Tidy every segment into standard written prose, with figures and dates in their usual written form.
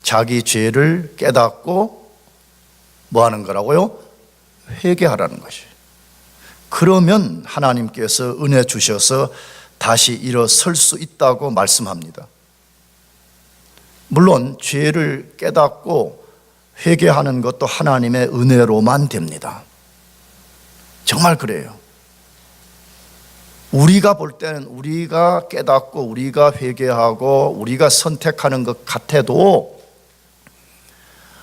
자기 죄를 깨닫고 뭐 하는 거라고요? 회개하라는 것이에요. 그러면 하나님께서 은혜 주셔서 다시 일어설 수 있다고 말씀합니다. 물론 죄를 깨닫고 회개하는 것도 하나님의 은혜로만 됩니다. 정말 그래요. 우리가 볼 때는 우리가 깨닫고 우리가 회개하고 우리가 선택하는 것 같아도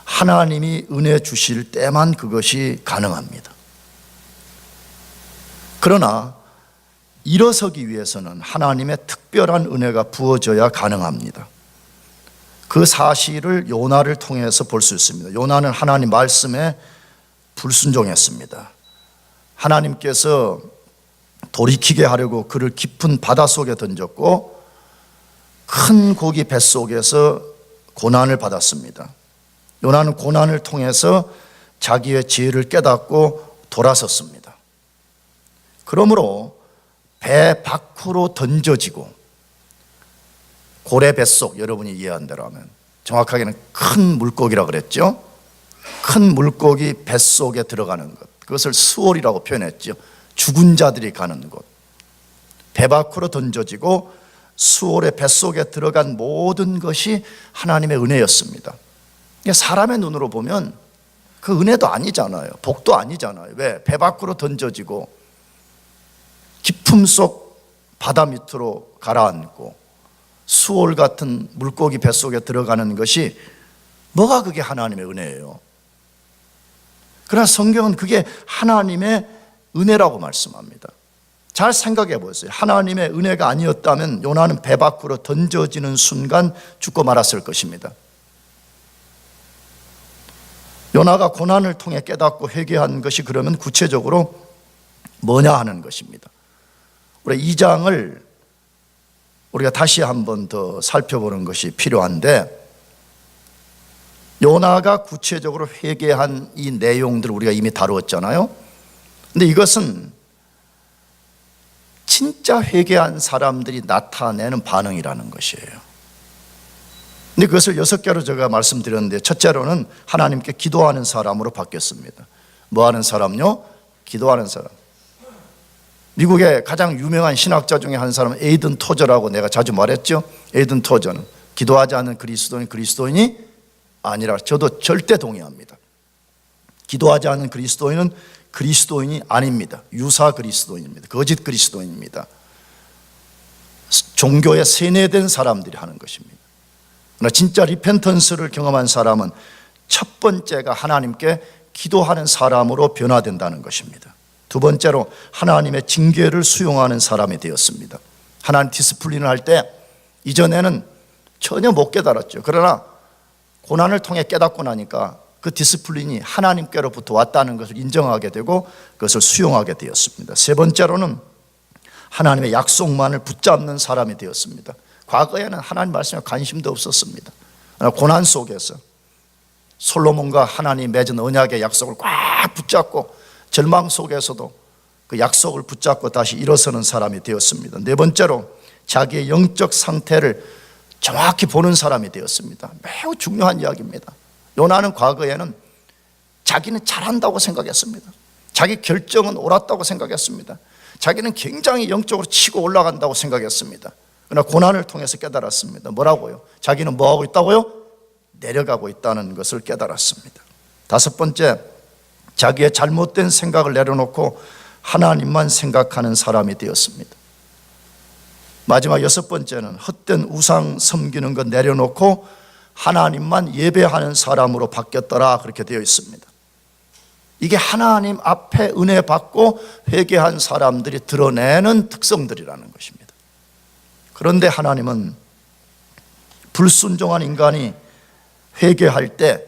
하나님이 은혜 주실 때만 그것이 가능합니다. 그러나 일어서기 위해서는 하나님의 특별한 은혜가 부어져야 가능합니다. 그 사실을 요나를 통해서 볼 수 있습니다. 요나는 하나님 말씀에 불순종했습니다. 하나님께서 돌이키게 하려고 그를 깊은 바닷속에 던졌고 큰 고기 뱃속에서 고난을 받았습니다. 요나는 고난을 통해서 자기의 죄를 깨닫고 돌아섰습니다. 그러므로 배 밖으로 던져지고 고래 뱃속, 여러분이 이해한 대로 하면 정확하게는 큰 물고기라고 그랬죠. 큰 물고기 뱃속에 들어가는 것, 그것을 수월이라고 표현했죠. 죽은 자들이 가는 곳, 배 밖으로 던져지고 수월의 뱃속에 들어간 모든 것이 하나님의 은혜였습니다. 사람의 눈으로 보면 그 은혜도 아니잖아요. 복도 아니잖아요. 왜? 배 밖으로 던져지고 깊음 속 바다 밑으로 가라앉고 수월 같은 물고기 뱃속에 들어가는 것이 뭐가 그게 하나님의 은혜예요. 그러나 성경은 그게 하나님의 은혜라고 말씀합니다. 잘 생각해 보세요. 하나님의 은혜가 아니었다면 요나는 배 밖으로 던져지는 순간 죽고 말았을 것입니다. 요나가 고난을 통해 깨닫고 회개한 것이 그러면 구체적으로 뭐냐 하는 것입니다. 우리 2장을 우리가 다시 한번 더 살펴보는 것이 필요한데, 요나가 구체적으로 회개한 이 내용들을 우리가 이미 다루었잖아요. 근데 이것은 진짜 회개한 사람들이 나타내는 반응이라는 것이에요. 근데 그것을 6개로 제가 말씀드렸는데, 첫째로는 하나님께 기도하는 사람으로 바뀌었습니다. 뭐 하는 사람요? 기도하는 사람. 미국의 가장 유명한 신학자 중에 한 사람은 에이든 토저라고 내가 자주 말했죠. 에이든 토저는 기도하지 않는 그리스도인이 아니라, 저도 절대 동의합니다. 기도하지 않는 그리스도인은 그리스도인이 아닙니다. 유사 그리스도인입니다. 거짓 그리스도인입니다. 종교에 세뇌된 사람들이 하는 것입니다. 그러나 진짜 리펜턴스를 경험한 사람은 첫 번째가 하나님께 기도하는 사람으로 변화된다는 것입니다. 두 번째로 하나님의 징계를 수용하는 사람이 되었습니다. 하나님 디스플린을 할 때 이전에는 전혀 못 깨달았죠. 그러나 고난을 통해 깨닫고 나니까 그 디스플린이 하나님께로부터 왔다는 것을 인정하게 되고 그것을 수용하게 되었습니다. 세 번째로는 하나님의 약속만을 붙잡는 사람이 되었습니다. 과거에는 하나님 말씀에 관심도 없었습니다. 고난 속에서 솔로몬과 하나님이 맺은 언약의 약속을 꽉 붙잡고 절망 속에서도 그 약속을 붙잡고 다시 일어서는 사람이 되었습니다. 네 번째로 자기의 영적 상태를 정확히 보는 사람이 되었습니다. 매우 중요한 이야기입니다. 요나는 과거에는 자기는 잘한다고 생각했습니다. 자기 결정은 옳았다고 생각했습니다. 자기는 굉장히 영적으로 치고 올라간다고 생각했습니다. 그러나 고난을 통해서 깨달았습니다. 뭐라고요? 자기는 뭐하고 있다고요? 내려가고 있다는 것을 깨달았습니다. 다섯 번째, 자기의 잘못된 생각을 내려놓고 하나님만 생각하는 사람이 되었습니다. 마지막 여섯 번째는 헛된 우상 섬기는 것 내려놓고 하나님만 예배하는 사람으로 바뀌었더라, 그렇게 되어 있습니다. 이게 하나님 앞에 은혜 받고 회개한 사람들이 드러내는 특성들이라는 것입니다. 그런데 하나님은 불순종한 인간이 회개할 때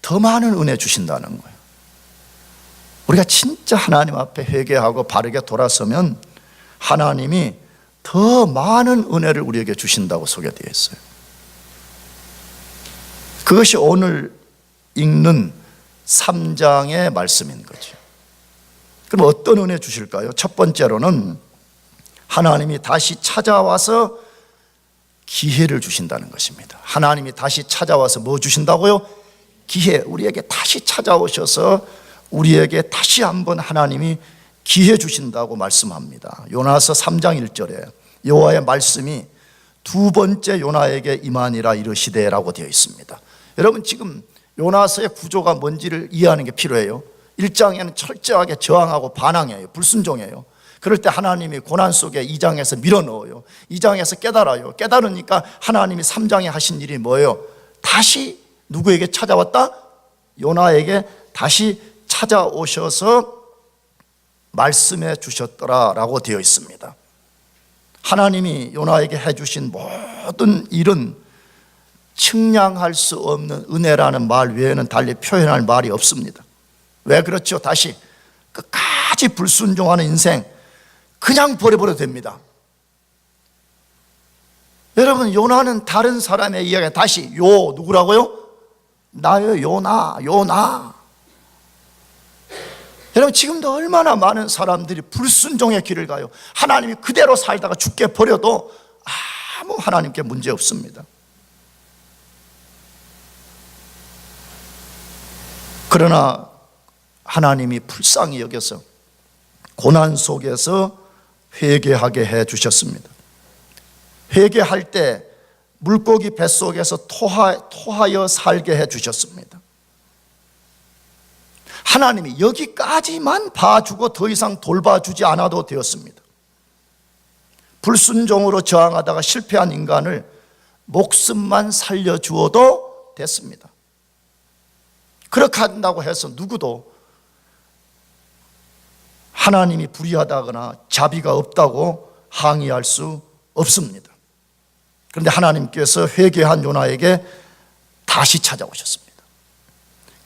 더 많은 은혜 주신다는 거예요. 우리가 진짜 하나님 앞에 회개하고 바르게 돌아서면 하나님이 더 많은 은혜를 우리에게 주신다고 소개되어 있어요. 그것이 오늘 읽는 3장의 말씀인 거죠. 그럼 어떤 은혜 주실까요? 첫 번째로는 하나님이 다시 찾아와서 기회를 주신다는 것입니다. 하나님이 다시 찾아와서 뭐 주신다고요? 기회. 우리에게 다시 찾아오셔서 우리에게 다시 한번 하나님이 기회 주신다고 말씀합니다. 요나서 3장 1절에 여호와의 말씀이 두 번째 요나에게 임하니라 이르시되라고 되어 있습니다. 여러분, 지금 요나서의 구조가 뭔지를 이해하는 게 필요해요. 1장에는 철저하게 저항하고 반항해요. 불순종해요. 그럴 때 하나님이 고난 속에 2장에서 밀어넣어요. 2장에서 깨달아요. 깨달으니까 하나님이 3장에 하신 일이 뭐예요? 다시 누구에게 찾아왔다? 요나에게 다시 찾아오셔서 말씀해 주셨더라라고 되어 있습니다. 하나님이 요나에게 해주신 모든 일은 측량할 수 없는 은혜라는 말 외에는 달리 표현할 말이 없습니다. 왜 그렇죠? 다시 끝까지 불순종하는 인생 그냥 버려버려도 됩니다. 여러분, 요나는 다른 사람의 이야기 다시 누구라고요? 나요, 요나. 여러분, 지금도 얼마나 많은 사람들이 불순종의 길을 가요. 하나님이 그대로 살다가 죽게 버려도 아무 하나님께 문제 없습니다. 그러나 하나님이 불쌍히 여겨서 고난 속에서 회개하게 해 주셨습니다. 회개할 때 물고기 뱃속에서 토하여 살게 해 주셨습니다. 하나님이 여기까지만 봐주고 더 이상 돌봐주지 않아도 되었습니다. 불순종으로 저항하다가 실패한 인간을 목숨만 살려주어도 됐습니다. 그렇게 한다고 해서 누구도 하나님이 불의하다거나 자비가 없다고 항의할 수 없습니다. 그런데 하나님께서 회개한 요나에게 다시 찾아오셨습니다.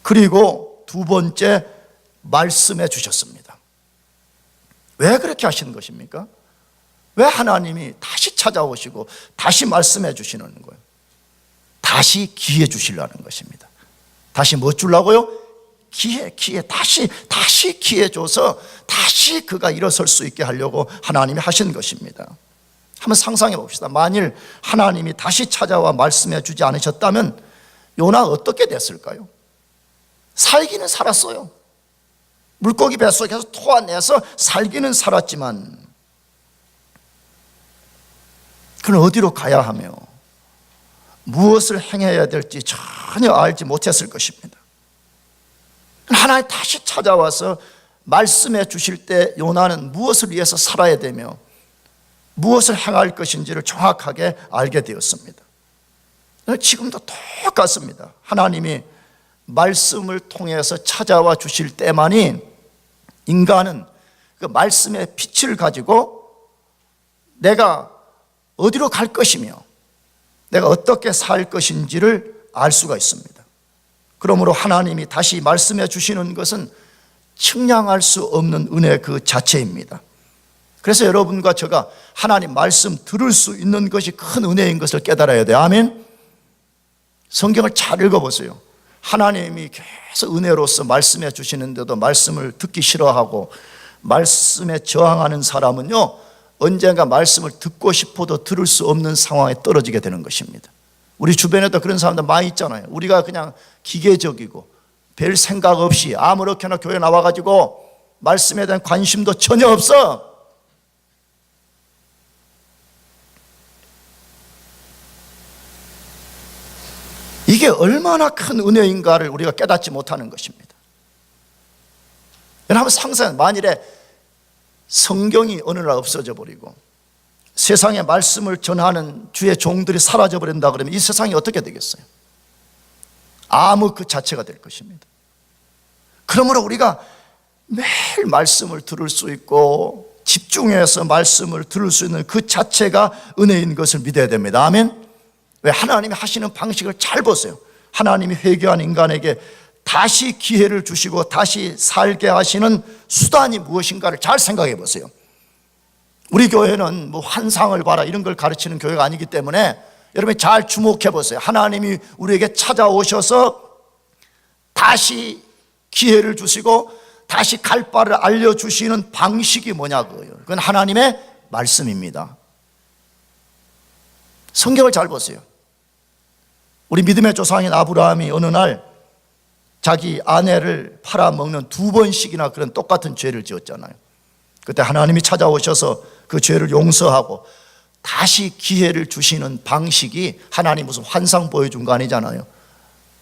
그리고 두 번째 말씀해 주셨습니다. 왜 그렇게 하시는 것입니까? 왜 하나님이 다시 찾아오시고 다시 말씀해 주시는 거예요? 다시 기회 주시려는 것입니다. 다시 뭐 주려고요? 기회. 다시 기회 줘서 다시 그가 일어설 수 있게 하려고 하나님이 하신 것입니다. 한번 상상해 봅시다. 만일 하나님이 다시 찾아와 말씀해 주지 않으셨다면 요나 어떻게 됐을까요? 살기는 살았어요. 물고기 뱃속에서 토해내서 살기는 살았지만 그는 어디로 가야 하며 무엇을 행해야 될지 전혀 알지 못했을 것입니다. 하나님 다시 찾아와서 말씀해 주실 때 요나는 무엇을 위해서 살아야 되며 무엇을 행할 것인지를 정확하게 알게 되었습니다. 지금도 똑같습니다. 하나님이 말씀을 통해서 찾아와 주실 때만이 인간은 그 말씀의 빛을 가지고 내가 어디로 갈 것이며 내가 어떻게 살 것인지를 알 수가 있습니다. 그러므로 하나님이 다시 말씀해 주시는 것은 측량할 수 없는 은혜 그 자체입니다. 그래서 여러분과 제가 하나님 말씀 들을 수 있는 것이 큰 은혜인 것을 깨달아야 돼요. 아멘. 성경을 잘 읽어보세요. 하나님이 계속 은혜로서 말씀해 주시는데도 말씀을 듣기 싫어하고 말씀에 저항하는 사람은요, 언젠가 말씀을 듣고 싶어도 들을 수 없는 상황에 떨어지게 되는 것입니다. 우리 주변에도 그런 사람들 많이 있잖아요. 우리가 그냥 기계적이고 별 생각 없이 아무렇게나 교회 나와가지고 말씀에 대한 관심도 전혀 없어. 이게 얼마나 큰 은혜인가를 우리가 깨닫지 못하는 것입니다. 여러분 상상, 만일에 성경이 어느 날 없어져 버리고 세상에 말씀을 전하는 주의 종들이 사라져 버린다 그러면 이 세상이 어떻게 되겠어요? 암흑 그 자체가 될 것입니다. 그러므로 우리가 매일 말씀을 들을 수 있고 집중해서 말씀을 들을 수 있는 그 자체가 은혜인 것을 믿어야 됩니다. 아멘. 왜? 하나님이 하시는 방식을 잘 보세요. 하나님이 회개한 인간에게 다시 기회를 주시고 다시 살게 하시는 수단이 무엇인가를 잘 생각해 보세요. 우리 교회는 뭐 환상을 봐라 이런 걸 가르치는 교회가 아니기 때문에 여러분이 잘 주목해 보세요. 하나님이 우리에게 찾아오셔서 다시 기회를 주시고 다시 갈 바를 알려주시는 방식이 뭐냐고요. 그건 하나님의 말씀입니다. 성경을 잘 보세요. 우리 믿음의 조상인 아브라함이 어느 날 자기 아내를 팔아먹는 2번씩이나 그런 똑같은 죄를 지었잖아요. 그때 하나님이 찾아오셔서 그 죄를 용서하고 다시 기회를 주시는 방식이 하나님 무슨 환상 보여준 거 아니잖아요.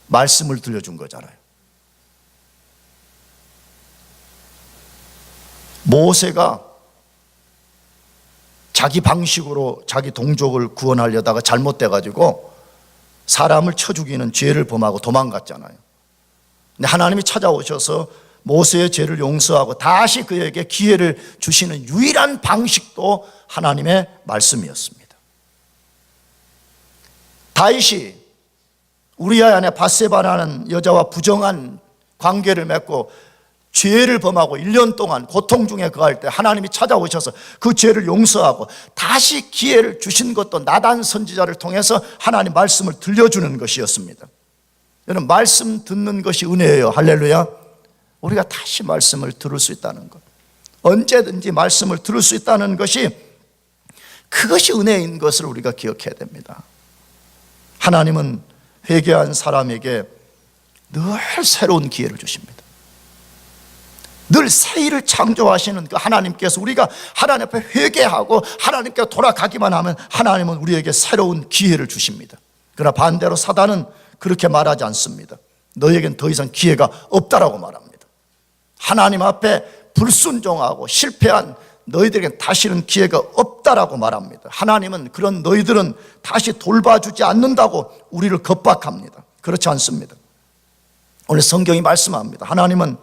말씀을 들려준 거잖아요. 모세가 자기 방식으로 자기 동족을 구원하려다가 잘못돼가지고 사람을 쳐 죽이는 죄를 범하고 도망갔잖아요. 근데 하나님이 찾아오셔서 모세의 죄를 용서하고 다시 그에게 기회를 주시는 유일한 방식도 하나님의 말씀이었습니다. 다윗이 우리아 안에 바세바라는 여자와 부정한 관계를 맺고 죄를 범하고 1년 동안 고통 중에 거할 때 하나님이 찾아오셔서 그 죄를 용서하고 다시 기회를 주신 것도 나단 선지자를 통해서 하나님 말씀을 들려주는 것이었습니다. 여러분, 말씀 듣는 것이 은혜예요. 할렐루야. 우리가 다시 말씀을 들을 수 있다는 것, 언제든지 말씀을 들을 수 있다는 것이, 그것이 은혜인 것을 우리가 기억해야 됩니다. 하나님은 회개한 사람에게 늘 새로운 기회를 주십니다. 늘 새 일을 창조하시는 그 하나님께서 우리가 하나님 앞에 회개하고 하나님께 돌아가기만 하면 하나님은 우리에게 새로운 기회를 주십니다. 그러나 반대로 사단은 그렇게 말하지 않습니다. 너에겐 더 이상 기회가 없다라고 말합니다. 하나님 앞에 불순종하고 실패한 너희들에겐 다시는 기회가 없다라고 말합니다. 하나님은 그런 너희들은 다시 돌봐주지 않는다고 우리를 겁박합니다. 그렇지 않습니다. 오늘 성경이 말씀합니다. 하나님은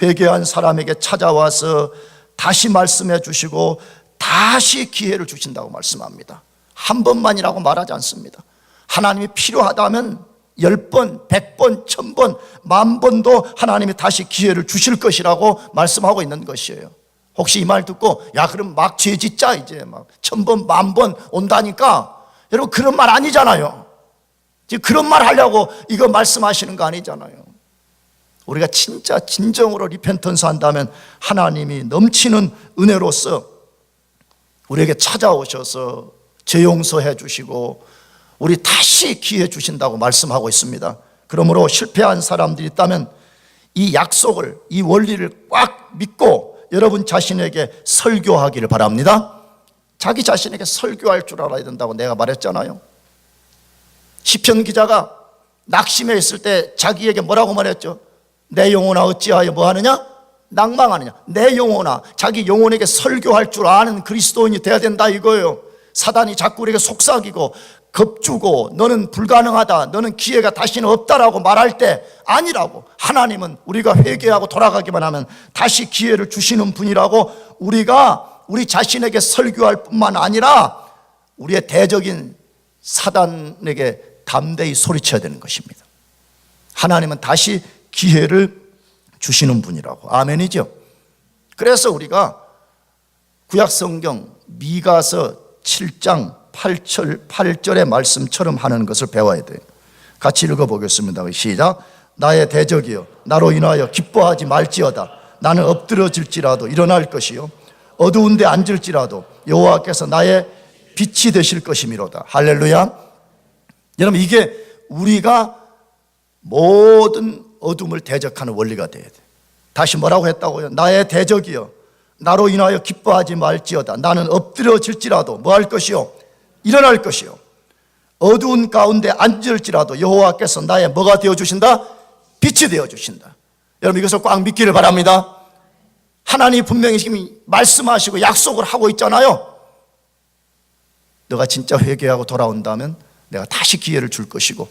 회개한 사람에게 찾아와서 다시 말씀해 주시고 다시 기회를 주신다고 말씀합니다. 한 번만이라고 말하지 않습니다. 하나님이 필요하다면 10번, 100번, 1000번, 10,000번도 하나님이 다시 기회를 주실 것이라고 말씀하고 있는 것이에요. 혹시 이 말 듣고 야 그럼 막 죄 짓자, 이제 막 1000번, 10,000번 온다니까, 여러분 그런 말 아니잖아요. 지금 그런 말 하려고 이거 말씀하시는 거 아니잖아요. 우리가 진짜 진정으로 리펜턴스 한다면 하나님이 넘치는 은혜로서 우리에게 찾아오셔서 죄 용서해 주시고 우리 다시 기회 주신다고 말씀하고 있습니다. 그러므로 실패한 사람들이 있다면 이 약속을, 이 원리를 꽉 믿고 여러분 자신에게 설교하기를 바랍니다. 자기 자신에게 설교할 줄 알아야 된다고 내가 말했잖아요. 시편 기자가 낙심해 있을 때 자기에게 뭐라고 말했죠? 내 영혼아 어찌하여 뭐하느냐? 낭망하느냐? 내 영혼아, 자기 영혼에게 설교할 줄 아는 그리스도인이 돼야 된다 이거예요. 사단이 자꾸 우리에게 속삭이고 겁주고 너는 불가능하다, 너는 기회가 다시는 없다라고 말할 때 아니라고, 하나님은 우리가 회개하고 돌아가기만 하면 다시 기회를 주시는 분이라고 우리가 우리 자신에게 설교할 뿐만 아니라 우리의 대적인 사단에게 담대히 소리쳐야 되는 것입니다. 하나님은 다시 기회를 주시는 분이라고. 아멘이죠. 그래서 우리가 구약성경 미가서 7장 8절의 말씀처럼 하는 것을 배워야 돼요. 같이 읽어보겠습니다. 시작. 나의 대적이여 나로 인하여 기뻐하지 말지어다. 나는 엎드러질지라도 일어날 것이요 어두운 데 앉을지라도 여호와께서 나의 빛이 되실 것이미로다. 할렐루야. 여러분, 이게 우리가 모든 어둠을 대적하는 원리가 돼야 돼. 다시 뭐라고 했다고요? 나의 대적이여 나로 인하여 기뻐하지 말지어다. 나는 엎드러질지라도 뭐 할 것이요? 일어날 것이요 어두운 가운데 앉을지라도 여호와께서 나의 뭐가 되어주신다? 빛이 되어주신다. 여러분, 이것을 꽉 믿기를 바랍니다. 하나님이 분명히 지금 말씀하시고 약속을 하고 있잖아요. 너가 진짜 회개하고 돌아온다면 내가 다시 기회를 줄 것이고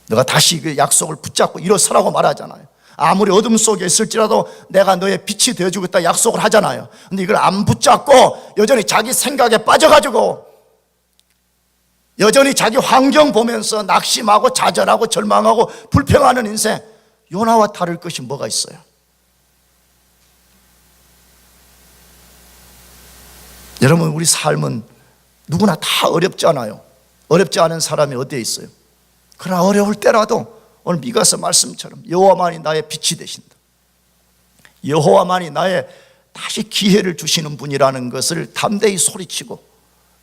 너가 다시 그 약속을 붙잡고 일어서라고 말하잖아요. 아무리 어둠 속에 있을지라도 내가 너의 빛이 되어주겠다 약속을 하잖아요. 근데 이걸 안 붙잡고 여전히 자기 생각에 빠져가지고 여전히 자기 환경 보면서 낙심하고 좌절하고 절망하고 불평하는 인생, 요나와 다를 것이 뭐가 있어요? 여러분, 우리 삶은 누구나 다 어렵지 않아요. 어렵지 않은 사람이 어디에 있어요? 그러나 어려울 때라도 오늘 미가서 말씀처럼 여호와만이 나의 빛이 되신다, 여호와만이 나의 다시 기회를 주시는 분이라는 것을 담대히 소리치고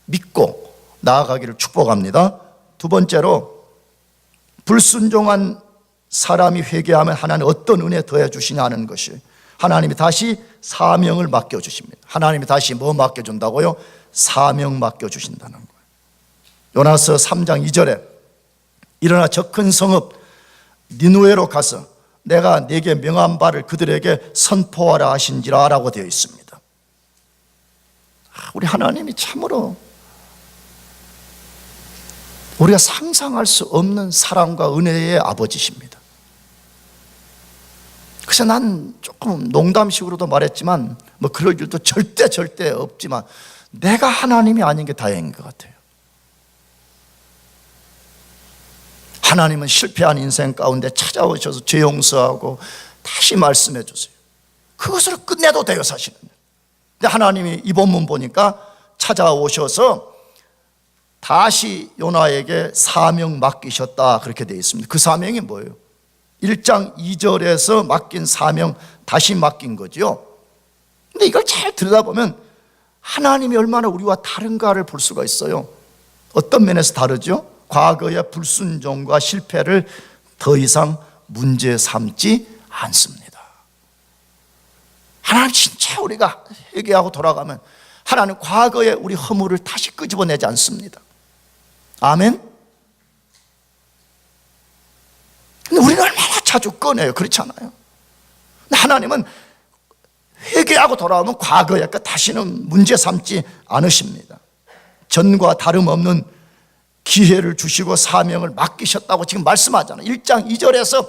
믿고 나아가기를 축복합니다. 두 번째로, 불순종한 사람이 회개하면 하나님 어떤 은혜 더해 주시냐는 것이, 하나님이 다시 사명을 맡겨주십니다. 하나님이 다시 뭐 맡겨준다고요? 사명 맡겨주신다는 거예요. 요나서 3장 2절에 일어나 저 큰 성읍 니느웨로 가서 내가 네게 명한 바를 그들에게 선포하라 하신지라 라고 되어 있습니다. 우리 하나님이 참으로 우리가 상상할 수 없는 사랑과 은혜의 아버지십니다. 그래서 난 조금 농담식으로도 말했지만 뭐 그럴 일도 절대 없지만 내가 하나님이 아닌 게 다행인 것 같아요. 하나님은 실패한 인생 가운데 찾아오셔서 죄 용서하고 다시 말씀해 주세요. 그것으로 끝내도 돼요, 사실은. 근데 하나님이 이 본문 보니까 찾아오셔서 다시 요나에게 사명 맡기셨다, 그렇게 되어 있습니다. 그 사명이 뭐예요? 1장 2절에서 맡긴 사명 다시 맡긴 거죠. 근데 이걸 잘 들여다보면 하나님이 얼마나 우리와 다른가를 볼 수가 있어요. 어떤 면에서 다르죠? 과거의 불순종과 실패를 더 이상 문제 삼지 않습니다. 하나님 진짜 우리가 회개하고 돌아가면 하나님 과거의 우리 허물을 다시 끄집어내지 않습니다. 아멘? 근데 우리는 얼마나 자주 꺼내요. 그렇지 않아요? 근데 하나님은 회개하고 돌아오면 과거의 것 다시는 문제 삼지 않으십니다. 전과 다름없는 기회를 주시고 사명을 맡기셨다고 지금 말씀하잖아요. 1장 2절에서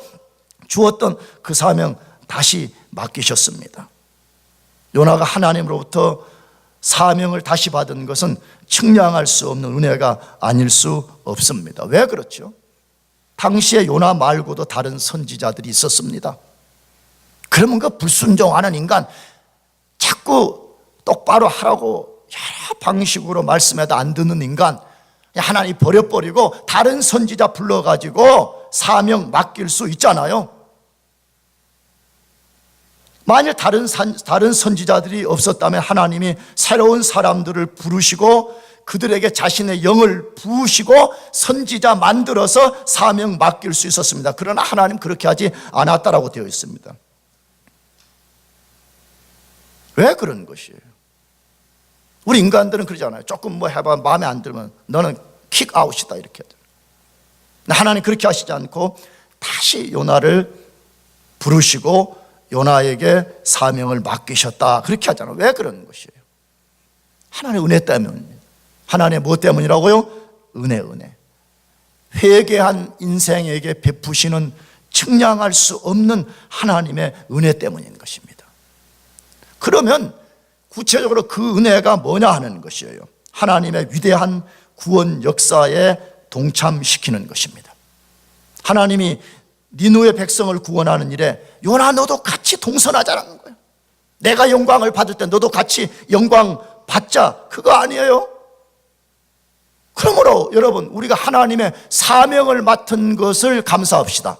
주었던 그 사명 다시 맡기셨습니다. 요나가 하나님으로부터 사명을 다시 받은 것은 측량할 수 없는 은혜가 아닐 수 없습니다. 왜 그렇죠? 당시에 요나 말고도 다른 선지자들이 있었습니다. 그러면 그 불순종하는 인간, 자꾸 똑바로 하라고 여러 방식으로 말씀해도 안 듣는 인간, 하나님 버려버리고 다른 선지자 불러가지고 사명 맡길 수 있잖아요. 만일 다른 선지자들이 없었다면 하나님이 새로운 사람들을 부르시고 그들에게 자신의 영을 부으시고 선지자 만들어서 사명 맡길 수 있었습니다. 그러나 하나님 그렇게 하지 않았다라고 되어 있습니다. 왜 그런 것이에요? 우리 인간들은 그러잖아요. 조금 뭐 해봐 마음에 안 들면 너는 킥아웃이다, 이렇게 하죠. 하나님 그렇게 하시지 않고 다시 요나를 부르시고 요나에게 사명을 맡기셨다, 그렇게 하잖아요. 왜 그런 것이에요? 하나님의 은혜 때문입니다. 하나님의 뭐 때문이라고요? 은혜. 회개한 인생에게 베푸시는 측량할 수 없는 하나님의 은혜 때문인 것입니다. 그러면 구체적으로 그 은혜가 뭐냐 하는 것이에요. 하나님의 위대한 구원 역사에 동참시키는 것입니다. 하나님이 니느웨 백성을 구원하는 일에 요나 너도 같이 동선하자는 거예요. 내가 영광을 받을 때 너도 같이 영광 받자, 그거 아니에요? 그러므로 여러분, 우리가 하나님의 사명을 맡은 것을 감사합시다.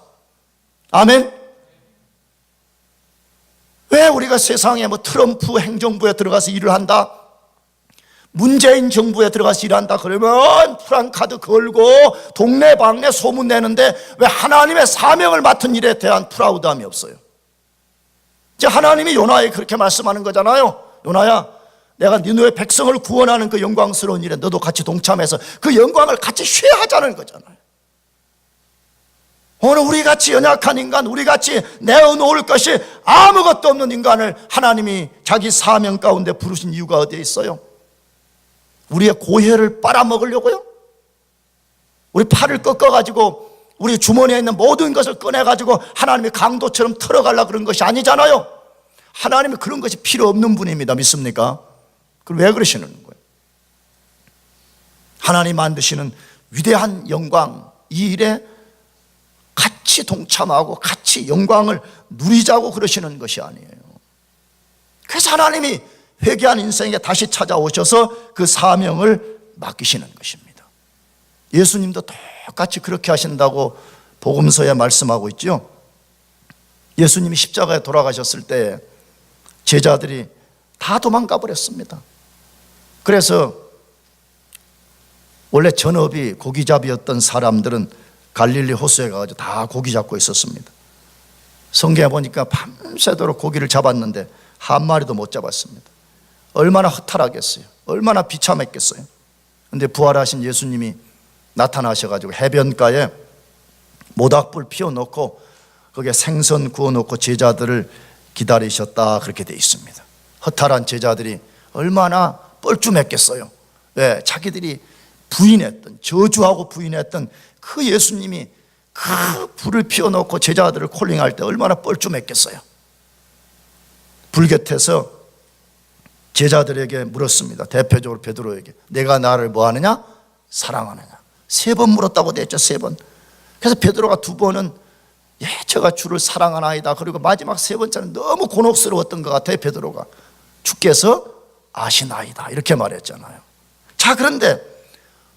아멘. 왜 우리가 세상에 뭐 트럼프 행정부에 들어가서 일을 한다, 문재인 정부에 들어가서 일한다 그러면 프랑카드 걸고 동네방네 소문 내는데 왜 하나님의 사명을 맡은 일에 대한 프라우드함이 없어요? 이제 하나님이 요나에게 그렇게 말씀하는 거잖아요. 요나야, 내가 니느웨 백성을 구원하는 그 영광스러운 일에 너도 같이 동참해서 그 영광을 같이 쉐어하자는 거잖아요. 오늘 우리같이 연약한 인간, 우리같이 내어놓을 것이 아무것도 없는 인간을 하나님이 자기 사명 가운데 부르신 이유가 어디에 있어요? 우리의 고혈을 빨아먹으려고요? 우리 팔을 꺾어가지고 우리 주머니에 있는 모든 것을 꺼내가지고 하나님이 강도처럼 털어가려고 그런 것이 아니잖아요. 하나님이 그런 것이 필요 없는 분입니다. 믿습니까? 그럼 왜 그러시는 거예요? 하나님 만드시는 위대한 영광, 이 일에 같이 동참하고 같이 영광을 누리자고 그러시는 것이 아니에요. 그래서 하나님이 회개한 인생에 다시 찾아오셔서 그 사명을 맡기시는 것입니다. 예수님도 똑같이 그렇게 하신다고 복음서에 말씀하고 있죠. 예수님이 십자가에 돌아가셨을 때 제자들이 다 도망가 버렸습니다. 그래서 원래 전업이 고기잡이였던 사람들은 갈릴리 호수에 가가지고 다 고기 잡고 있었습니다. 성경에 보니까 밤새도록 고기를 잡았는데 한 마리도 못 잡았습니다. 얼마나 허탈하겠어요. 얼마나 비참했겠어요. 그런데 부활하신 예수님이 나타나셔가지고 해변가에 모닥불 피워놓고 거기에 생선 구워놓고 제자들을 기다리셨다, 그렇게 되어 있습니다. 허탈한 제자들이 얼마나 뻘쭘했겠어요. 왜? 자기들이 부인했던, 저주하고 부인했던 그 예수님이 그 불을 피워놓고 제자들을 콜링할 때 얼마나 뻘쭘했겠어요. 불 곁에서 제자들에게 물었습니다. 대표적으로 베드로에게, 내가 나를 뭐 하느냐? 사랑하느냐? 3번 물었다고 되어 있죠. 3번. 그래서 베드로가 2번은 예, 제가 주를 사랑하나이다. 그리고 마지막 3번째는 너무 곤혹스러웠던 것 같아요. 베드로가, 주께서 아시나이다, 이렇게 말했잖아요. 자, 그런데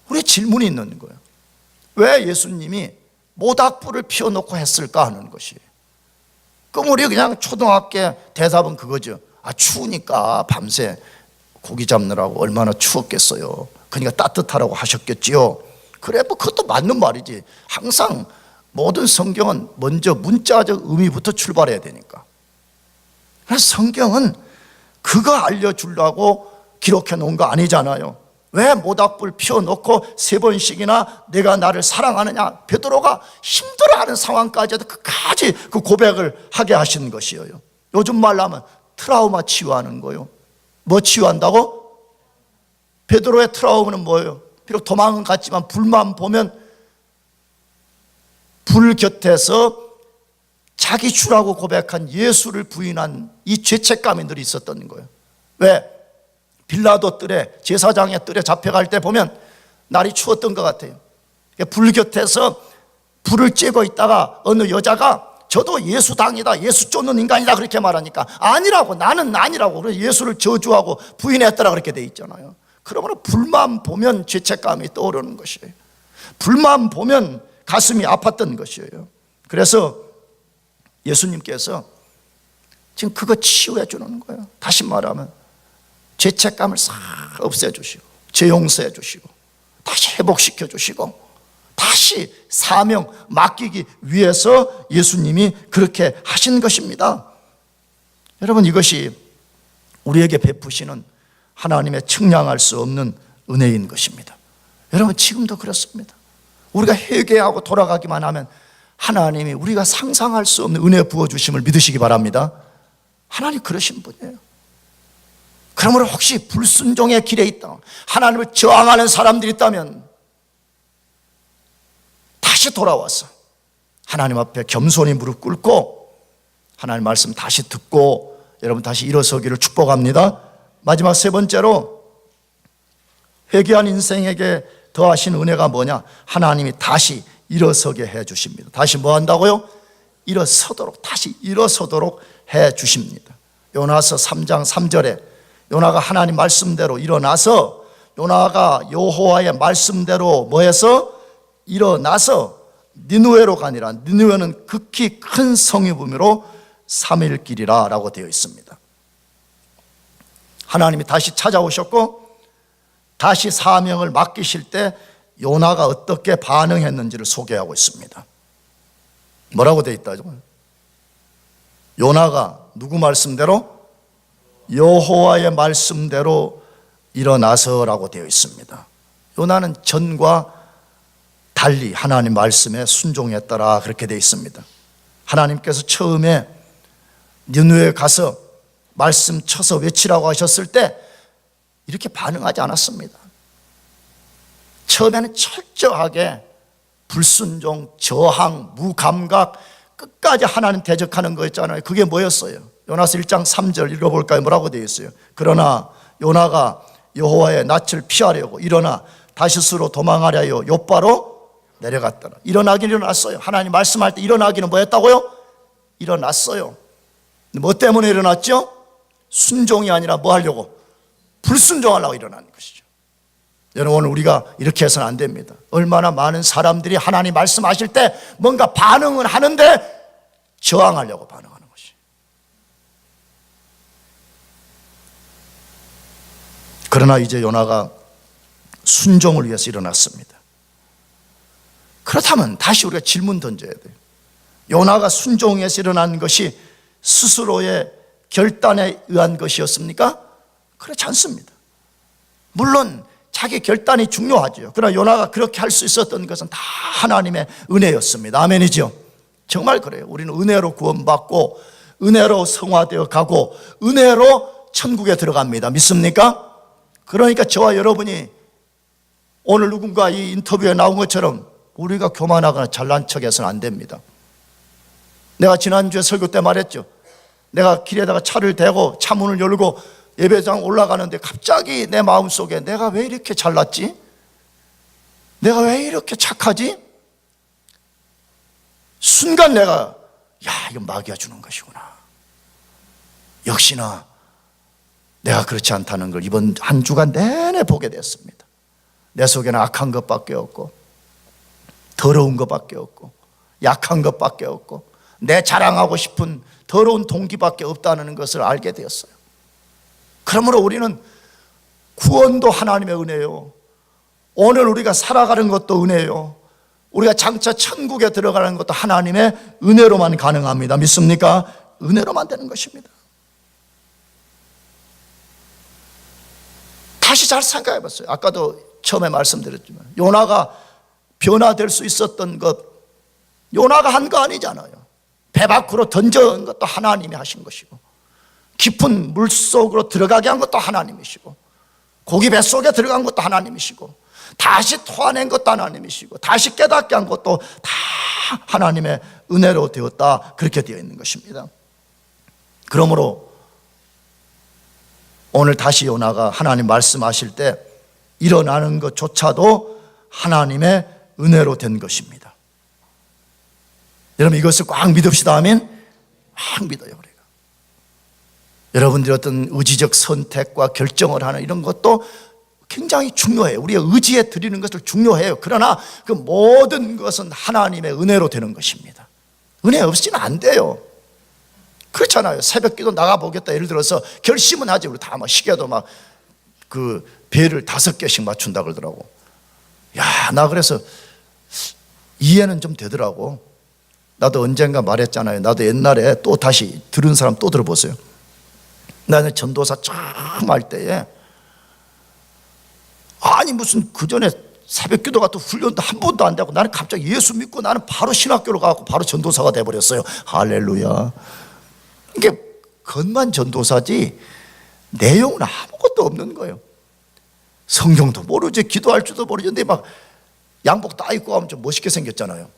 우리 질문이 있는 거예요. 왜 예수님이 모닥불을 피워놓고 했을까 하는 것이에요. 그럼 우리 그냥 초등학교 대답은 그거죠. 아, 추우니까 밤새 고기 잡느라고 얼마나 추웠겠어요. 그러니까 따뜻하라고 하셨겠지요. 그래, 뭐 그것도 맞는 말이지. 항상 모든 성경은 먼저 문자적 의미부터 출발해야 되니까. 그래서 성경은 그거 알려주려고 기록해 놓은 거 아니잖아요. 왜 모닥불 피워놓고 3번씩이나 내가 나를 사랑하느냐? 베드로가 힘들어하는 상황까지도 끝까지 그 고백을 하게 하신 것이에요. 요즘 말로 하면 트라우마 치유하는 거예요. 뭐 치유한다고? 베드로의 트라우마는 뭐예요? 비록 도망은 갔지만 불만 보면 불 곁에서 자기 주라고 고백한 예수를 부인한 이 죄책감이 늘 있었던 거예요. 왜? 빌라도 뜰에, 제사장의 뜰에 잡혀갈 때 보면 날이 추웠던 것 같아요. 불 곁에서 불을 쬐고 있다가 어느 여자가 저도 예수당이다, 예수 쫓는 인간이다, 그렇게 말하니까 아니라고, 나는 아니라고, 그래서 예수를 저주하고 부인했더라, 그렇게 돼 있잖아요. 그러므로 불만 보면 죄책감이 떠오르는 것이에요. 불만 보면 가슴이 아팠던 것이에요. 그래서 예수님께서 지금 그거 치유해 주는 거예요. 다시 말하면 죄책감을 싹 없애주시고 재용서해 주시고 다시 회복시켜 주시고 다시 사명 맡기기 위해서 예수님이 그렇게 하신 것입니다. 여러분, 이것이 우리에게 베푸시는 하나님의 측량할 수 없는 은혜인 것입니다. 여러분, 지금도 그렇습니다. 우리가 회개하고 돌아가기만 하면 하나님이 우리가 상상할 수 없는 은혜 부어주심을 믿으시기 바랍니다. 하나님 그러신 분이에요. 그러므로 혹시 불순종의 길에 있다, 하나님을 저항하는 사람들이 있다면 다시 돌아와서 하나님 앞에 겸손히 무릎 꿇고 하나님 말씀 다시 듣고 여러분 다시 일어서기를 축복합니다. 마지막 3번째로 회개한 인생에게 더하신 은혜가 뭐냐? 하나님이 다시 일어서게 해 주십니다. 다시 뭐 한다고요? 일어서도록, 다시 일어서도록 해 주십니다. 요나서 3장 3절에 요나가 하나님 말씀대로 일어나서, 요나가 여호와의 말씀대로 뭐 해서? 일어나서 니느웨로 가니라. 니느웨는 극히 큰 성읍이므로 3일 길이라 라고 되어 있습니다. 하나님이 다시 찾아오셨고 다시 사명을 맡기실 때 요나가 어떻게 반응했는지를 소개하고 있습니다. 뭐라고 되어 있다죠? 요나가 누구 말씀대로? 여호와의 말씀대로 일어나서라고 되어 있습니다. 요나는 전과 달리 하나님 말씀에 순종했더라, 그렇게 되어 있습니다. 하나님께서 처음에 니느웨에 가서 말씀 쳐서 외치라고 하셨을 때 이렇게 반응하지 않았습니다. 처음에는 철저하게 불순종, 저항, 무감각, 끝까지 하나님 대적하는 거였잖아요. 그게 뭐였어요? 요나서 1장 3절 읽어볼까요? 뭐라고 되어 있어요? 그러나 요나가 여호와의 낯을 피하려고 일어나 다시스로 도망하려여 욥바로 내려갔더라. 일어나긴 일어났어요. 하나님 말씀할 때 일어나기는 뭐였다고요? 일어났어요. 뭐 때문에 일어났죠? 순종이 아니라 뭐 하려고? 불순종하려고 일어나는 것이죠. 여러분, 우리가 이렇게 해서는 안 됩니다. 얼마나 많은 사람들이 하나님 말씀하실 때 뭔가 반응은 하는데 저항하려고 반응하는 것이. 그러나 이제 요나가 순종을 위해서 일어났습니다. 그렇다면 다시 우리가 질문 던져야 돼요. 요나가 순종해서 일어난 것이 스스로의 결단에 의한 것이었습니까? 그렇지 않습니다. 물론 자기 결단이 중요하죠. 그러나 요나가 그렇게 할 수 있었던 것은 다 하나님의 은혜였습니다. 아멘이죠. 정말 그래요. 우리는 은혜로 구원받고 은혜로 성화되어 가고 은혜로 천국에 들어갑니다. 믿습니까? 그러니까 저와 여러분이 오늘 누군가 이 인터뷰에 나온 것처럼 우리가 교만하거나 잘난 척해서는 안 됩니다. 내가 지난주에 설교 때 말했죠. 내가 길에다가 차를 대고 차문을 열고 예배장 올라가는데 갑자기 내 마음속에 내가 왜 이렇게 잘났지? 내가 왜 이렇게 착하지? 순간 내가 이건 마귀가 주는 것이구나. 역시나 내가 그렇지 않다는 걸 이번 한 주간 내내 보게 됐습니다. 내 속에는 악한 것밖에 없고 더러운 것밖에 없고 약한 것밖에 없고 내 자랑하고 싶은 더러운 동기밖에 없다는 것을 알게 되었어요. 그러므로 우리는 구원도 하나님의 은혜요, 오늘 우리가 살아가는 것도 은혜요, 우리가 장차 천국에 들어가는 것도 하나님의 은혜로만 가능합니다. 믿습니까? 은혜로만 되는 것입니다. 다시 잘 생각해 봤어요. 아까도 처음에 말씀드렸지만 요나가 변화될 수 있었던 것, 요나가 한 거 아니잖아요. 배 밖으로 던져온 것도 하나님이 하신 것이고 깊은 물속으로 들어가게 한 것도 하나님이시고 고기 뱃속에 들어간 것도 하나님이시고 다시 토하낸 것도 하나님이시고 다시 깨닫게 한 것도 다 하나님의 은혜로 되었다, 그렇게 되어 있는 것입니다. 그러므로 오늘 다시 요나가 하나님 말씀하실 때 일어나는 것조차도 하나님의 은혜로 된 것입니다. 여러분 이것을 꽉 믿읍시다. 아멘. 꽉 믿어요 우리가. 여러분들이 어떤 의지적 선택과 결정을 하는 이런 것도 굉장히 중요해요. 우리의 의지에 드리는 것을 중요해요. 그러나 그 모든 것은 하나님의 은혜로 되는 것입니다. 은혜 없이는 안 돼요. 그렇잖아요. 새벽기도 나가보겠다 예를 들어서 결심은 하지. 우리 다 막 시계도 막 그 배를 5개씩 맞춘다 그러더라고. 나 그래서 이해는 좀 되더라고. 나도 언젠가 말했잖아요. 나도 옛날에 또 다시 들은 사람 또 들어보세요. 나는 전도사 처음 할 때에 아니 무슨 그 전에 새벽기도 같은 훈련도 한 번도 안 되고 나는 갑자기 예수 믿고 나는 바로 신학교로 가고 바로 전도사가 돼버렸어요. 할렐루야. 이게 겉만 전도사지 내용은 아무것도 없는 거예요. 성경도 모르지, 기도할 줄도 모르지. 근데 막 양복 다 입고 하면 좀 멋있게 생겼잖아요.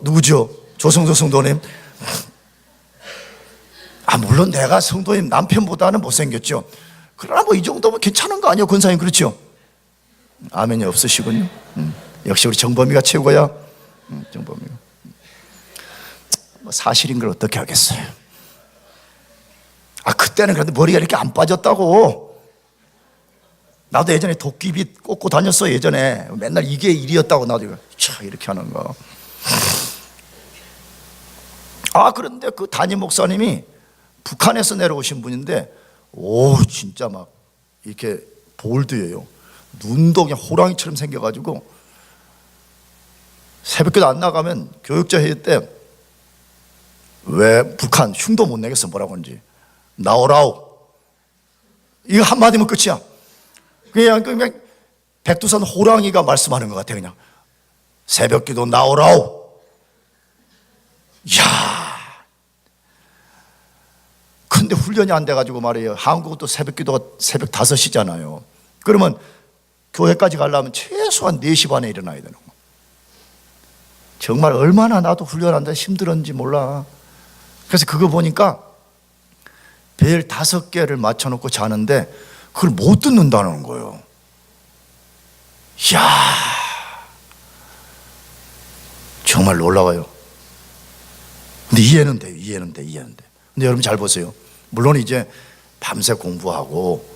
누구죠? 조성조 성도님? 물론 내가 성도님 남편보다는 못생겼죠. 그러나 뭐 이 정도면 괜찮은 거 아니에요, 권사님? 그렇죠? 아멘이 없으시군요. 역시 우리 정범이가 최고야. 정범이가. 사실인 걸 어떻게 하겠어요? 그때는 그런데 머리가 이렇게 안 빠졌다고. 나도 예전에 도끼빗 꽂고 다녔어. 예전에 맨날 이게 일이었다고. 나도 이렇게 하는 거. 그런데 그 담임 목사님이 북한에서 내려오신 분인데 진짜 막 이렇게 볼드예요. 눈도 그냥 호랑이처럼 생겨가지고 새벽기도 안 나가면 교육자 회의 때 왜 북한 흉도 못 내겠어 뭐라고 하는지 나오라우, 이거 한마디면 끝이야. 그냥 백두산 호랑이가 말씀하는 것 같아. 그냥 새벽기도 나오라우. 근데 훈련이 안 돼가지고 말이에요. 한국은 또 새벽기도가 새벽 5시잖아요. 그러면 교회까지 가려면 최소한 4시 반에 일어나야 되는 거. 정말 얼마나 나도 훈련한다 힘들었는지 몰라. 그래서 그거 보니까 벨 5개를 맞춰놓고 자는데 그걸 못 듣는다는 거예요. 정말 놀라워요. 근데 이해는 돼요. 이해는 돼. 근데 여러분 잘 보세요. 물론 이제 밤새 공부하고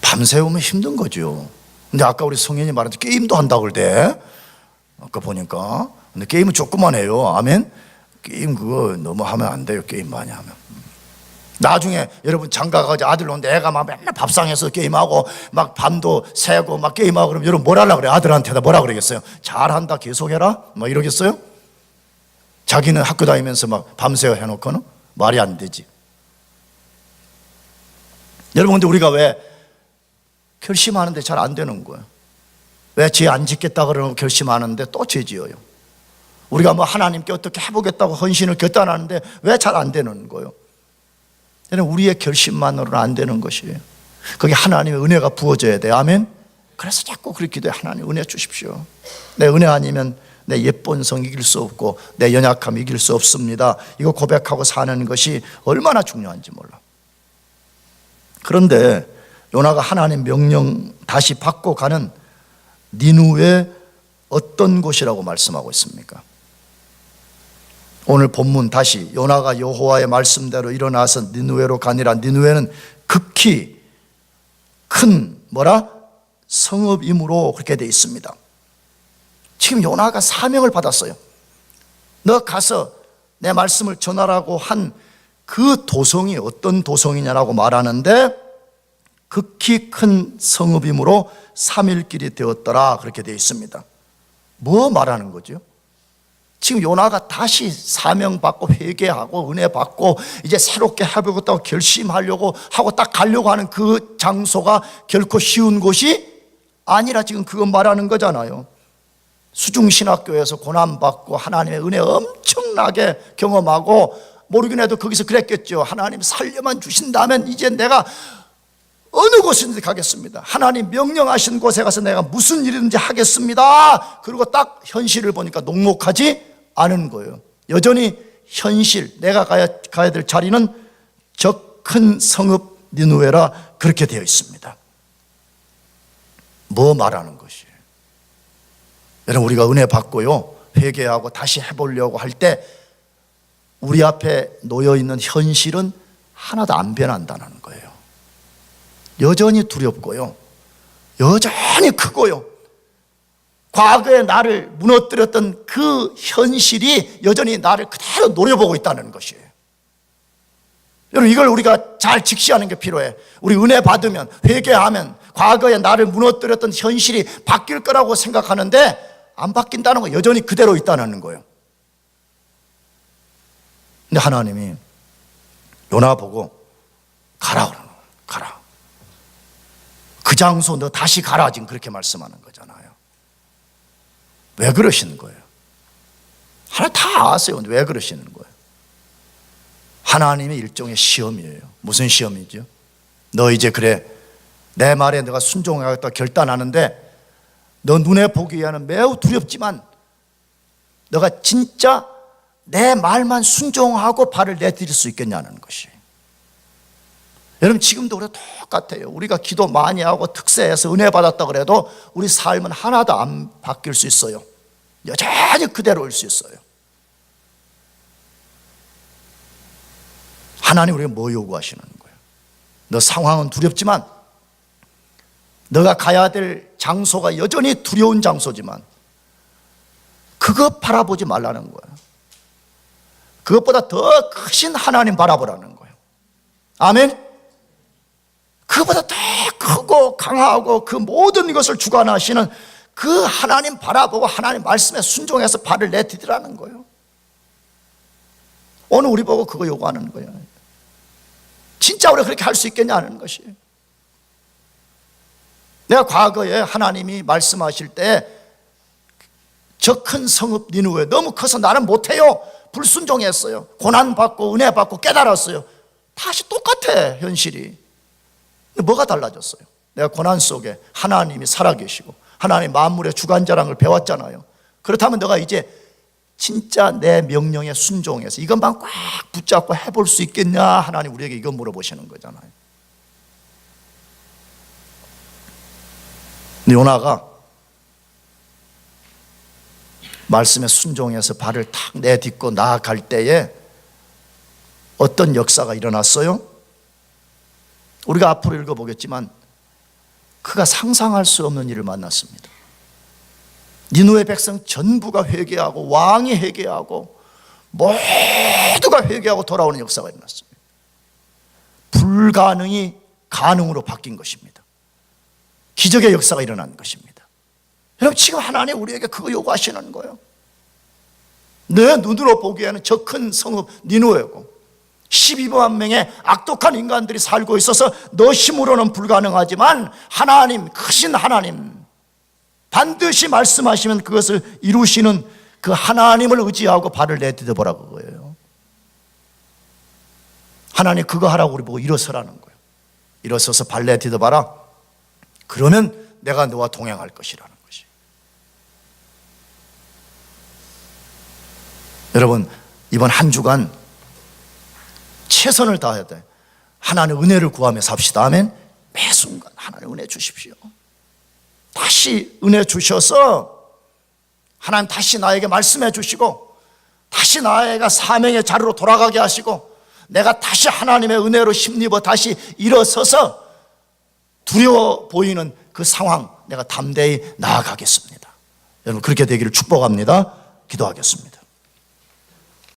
밤새우면 힘든 거죠. 근데 아까 우리 성현이 말한 게임도 한다고 그러대. 아까 보니까. 근데 게임은 조금만 해요. 아멘. 게임 그거 너무 하면 안 돼요. 게임 많이 하면. 나중에 여러분 장가가서 아들 오는데 애가 막 맨날 밥상에서 게임하고 막 밤도 새고 막 게임하고 그러면 여러분 뭘 하려고 그래? 아들한테다 뭐라 그러겠어요? 잘한다 계속해라? 뭐 이러겠어요? 자기는 학교 다니면서 막 밤새 해놓고는 말이 안 되지. 여러분 근데 우리가 왜 결심하는데 잘 안 되는 거예요? 왜 죄 안 짓겠다 그러고 결심하는데 또 죄 지어요? 우리가 뭐 하나님께 어떻게 해보겠다고 헌신을 결단하는데 왜 잘 안 되는 거예요? 우리의 결심만으로는 안 되는 것이에요. 거기 하나님의 은혜가 부어져야 돼요. 아멘? 그래서 자꾸 그렇게 기도해. 하나님 은혜 주십시오. 내 은혜 아니면 내 옛본성 이길 수 없고 내 연약함 이길 수 없습니다. 이거 고백하고 사는 것이 얼마나 중요한지 몰라. 그런데 요나가 하나님 명령 다시 받고 가는 니누에 어떤 곳이라고 말씀하고 있습니까? 오늘 본문 다시 요나가 여호와의 말씀대로 일어나서 니누에로 가니라. 니누에는 극히 큰 성읍이므로 그렇게 되어 있습니다. 지금 요나가 사명을 받았어요. 너 가서 내 말씀을 전하라고 한 그 도성이 어떤 도성이냐라고 말하는데 극히 큰 성읍이므로 3일길이 되었더라 그렇게 되어 있습니다. 뭐 말하는 거죠? 지금 요나가 다시 사명받고 회개하고 은혜 받고 이제 새롭게 해보겠다고 결심하려고 하고 딱 가려고 하는 그 장소가 결코 쉬운 곳이 아니라 지금 그거 말하는 거잖아요. 수중신학교에서 고난받고 하나님의 은혜 엄청나게 경험하고 모르긴 해도 거기서 그랬겠죠. 하나님 살려만 주신다면 이제 내가 어느 곳이든지 가겠습니다. 하나님 명령하신 곳에 가서 내가 무슨 일이든지 하겠습니다. 그리고 딱 현실을 보니까 녹록하지 않은 거예요. 여전히 현실, 내가 가야 될 자리는 저 큰 성읍 니누에라 그렇게 되어 있습니다. 뭐 말하는 것이에요? 여러분 우리가 은혜 받고요 회개하고 다시 해보려고 할 때 우리 앞에 놓여있는 현실은 하나도 안 변한다는 거예요. 여전히 두렵고요 여전히 크고요 과거에 나를 무너뜨렸던 그 현실이 여전히 나를 그대로 노려보고 있다는 것이에요. 여러분 이걸 우리가 잘 직시하는 게 필요해. 우리 은혜 받으면 회개하면 과거에 나를 무너뜨렸던 현실이 바뀔 거라고 생각하는데 안 바뀐다는 거 여전히 그대로 있다는 거예요. 근데 하나님이 요나 보고 가라 그러는 거예요. 가라. 그 장소 너 다시 가라 지금 그렇게 말씀하는 거잖아요. 왜 그러시는 거예요? 하나님 다 아세요. 왜 그러시는 거예요? 하나님의 일종의 시험이에요. 무슨 시험이죠? 너 이제 그래 내 말에 내가 순종하겠다 결단하는데 너 눈에 보기에는 매우 두렵지만 너가 진짜 내 말만 순종하고 발을 내디딜 수 있겠냐는 것이. 여러분 지금도 우리가 똑같아요. 우리가 기도 많이 하고 특세해서 은혜 받았다 그래도 우리 삶은 하나도 안 바뀔 수 있어요. 여전히 그대로일 수 있어요. 하나님 우리가 뭐 요구하시는 거예요? 너 상황은 두렵지만 너가 가야 될 장소가 여전히 두려운 장소지만 그거 바라보지 말라는 거예요. 그것보다 더 크신 하나님 바라보라는 거예요. 아멘. 그것보다 더 크고 강하고 그 모든 것을 주관하시는 그 하나님 바라보고 하나님 말씀에 순종해서 발을 내디디라는 거예요. 오늘 우리 보고 그거 요구하는 거예요. 진짜 우리가 그렇게 할 수 있겠냐는 것이에요. 내가 과거에 하나님이 말씀하실 때 저 큰 성읍 니누에 너무 커서 나는 못해요. 불순종했어요. 고난받고 은혜받고 깨달았어요. 다시 똑같아 현실이. 근데 뭐가 달라졌어요? 내가 고난 속에 하나님이 살아계시고 하나님 만물의 주관자랑을 배웠잖아요. 그렇다면 너가 이제 진짜 내 명령에 순종해서 이것만 꽉 붙잡고 해볼 수 있겠냐? 하나님 우리에게 이거 물어보시는 거잖아요. 근데 요나가 말씀에 순종해서 발을 탁 내딛고 나아갈 때에 어떤 역사가 일어났어요? 우리가 앞으로 읽어보겠지만 그가 상상할 수 없는 일을 만났습니다. 니누의 백성 전부가 회개하고 왕이 회개하고 모두가 회개하고 돌아오는 역사가 일어났습니다. 불가능이 가능으로 바뀐 것입니다. 기적의 역사가 일어난 것입니다. 여러분, 지금 하나님 우리에게 그거 요구하시는 거예요. 내 눈으로 보기에는 저 큰 성읍 니느웨고 12만 명의 악독한 인간들이 살고 있어서 너 힘으로는 불가능하지만 하나님, 크신 하나님, 반드시 말씀하시면 그것을 이루시는 그 하나님을 의지하고 발을 내디뎌 보라고 그거예요. 하나님 그거 하라고 우리 보고 일어서라는 거예요. 일어서서 발 내디뎌 봐라. 그러면 내가 너와 동행할 것이라는 것이. 여러분, 이번 한 주간 최선을 다해야 돼. 하나님의 은혜를 구하며 삽시다. 아멘. 매 순간 하나님 은혜 주십시오. 다시 은혜 주셔서 하나님 다시 나에게 말씀해 주시고 다시 나에게 사명의 자리로 돌아가게 하시고 내가 다시 하나님의 은혜로 힘입어 다시 일어서서 두려워 보이는 그 상황 내가 담대히 나아가겠습니다. 여러분, 그렇게 되기를 축복합니다. 기도하겠습니다.